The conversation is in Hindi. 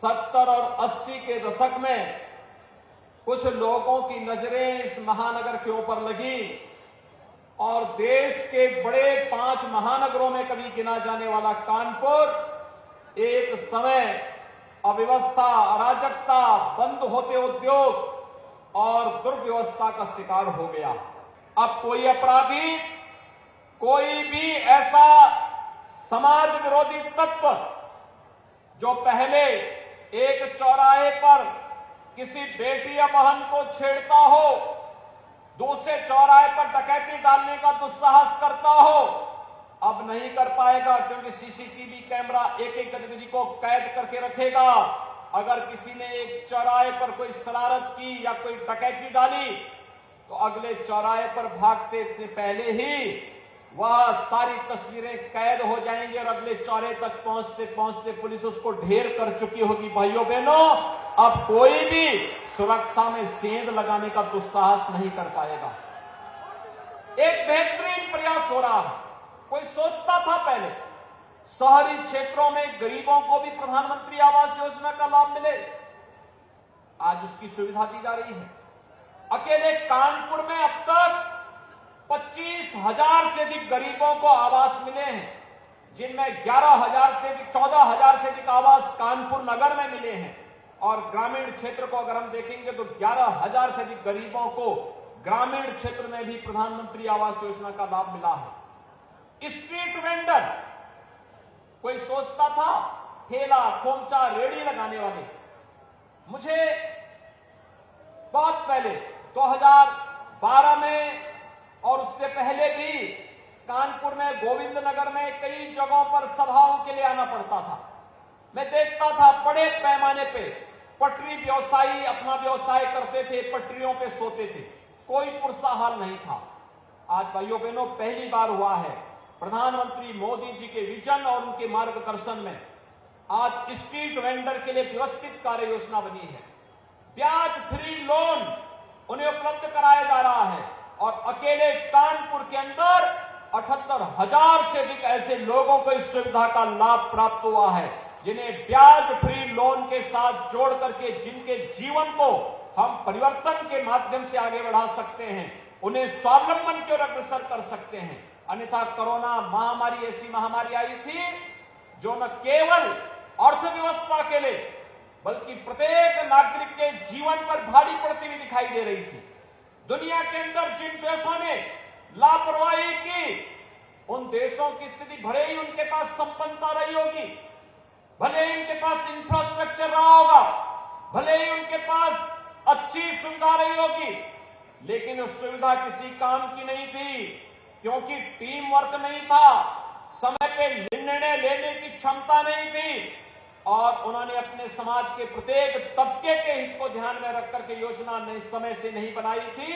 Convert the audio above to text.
70 और 80 के दशक में कुछ लोगों की नजरें इस महानगर के ऊपर लगी और देश के बड़े 5 महानगरों में कभी गिना जाने वाला कानपुर एक समय अव्यवस्था, अराजकता, बंद होते उद्योग और दुर्व्यवस्था का शिकार हो गया। अब कोई अपराधी, कोई भी ऐसा समाज विरोधी तत्व जो पहले एक चौराहे पर किसी बेटी या बहन को छेड़ता हो, दूसरे चौराहे पर डकैती डालने का दुस्साहस करता हो, अब नहीं कर पाएगा क्योंकि सीसीटीवी कैमरा एक एक गतिविधि को कैद करके रखेगा। अगर किसी ने एक चौराहे पर कोई शरारत की या कोई डकैती डाली तो अगले चौराहे पर भागते से पहले ही वह सारी तस्वीरें कैद हो जाएंगी और अगले चौराहे तक पहुंचते पहुंचते पुलिस उसको ढेर कर चुकी होगी। भाइयों बहनों, अब कोई भी सुरक्षा में सेंध लगाने का दुस्साहस नहीं कर पाएगा। एक बेहतरीन प्रयास हो रहा है। कोई सोचता था पहले शहरी क्षेत्रों में गरीबों को भी प्रधानमंत्री आवास योजना का लाभ मिले, आज उसकी सुविधा दी जा रही है। अकेले कानपुर में अब तक 25,000 से अधिक गरीबों को आवास मिले हैं, जिनमें 11,000 से अधिक 14,000 से अधिक आवास कानपुर नगर में मिले हैं और ग्रामीण क्षेत्र को अगर हम देखेंगे तो 11,000 से अधिक गरीबों को ग्रामीण क्षेत्र में भी प्रधानमंत्री आवास योजना का लाभ मिला है। स्ट्रीट वेंडर, कोई सोचता था ठेला, खोमचा, रेड़ी लगाने वाले, मुझे बहुत पहले 2012 में और उससे पहले भी कानपुर में गोविंद नगर में कई जगहों पर सभाओं के लिए आना पड़ता था। मैं देखता था बड़े पैमाने पे पटरी व्यवसायी अपना व्यवसाय करते थे, पटरियों पे सोते थे, कोई पुरसा हाल नहीं था। आज भाइयों बहनों पहली बार हुआ है प्रधानमंत्री मोदी जी के विजन और उनके मार्गदर्शन में आज स्ट्रीट वेंडर के लिए व्यवस्थित कार्य योजना बनी है। ब्याज फ्री लोन उन्हें उपलब्ध कराया जा रहा है और अकेले कानपुर के अंदर 78,000 से अधिक ऐसे लोगों को इस सुविधा का लाभ प्राप्त हुआ है, जिन्हें ब्याज फ्री लोन के साथ जोड़ करके जिनके जीवन को हम परिवर्तन के माध्यम से आगे बढ़ा सकते हैं, उन्हें स्वावलंबन की ओर अग्रसर कर सकते हैं। अन्यथा कोरोना महामारी ऐसी महामारी आई थी जो न केवल अर्थव्यवस्था के लिए बल्कि प्रत्येक नागरिक के जीवन पर भारी पड़ती हुई दिखाई दे रही थी। दुनिया के अंदर जिन देशों ने लापरवाही की, उन देशों की स्थिति भले ही उनके पास संपन्नता रही होगी, भले ही उनके पास इंफ्रास्ट्रक्चर रहा होगा, भले ही उनके पास अच्छी सुविधा रही होगी, लेकिन उस सुविधा किसी काम की नहीं थी क्योंकि टीम वर्क नहीं था, समय पे निर्णय लेने की क्षमता नहीं थी और उन्होंने अपने समाज के प्रत्येक तबके के हित को ध्यान में रख करके योजना समय से नहीं बनाई थी।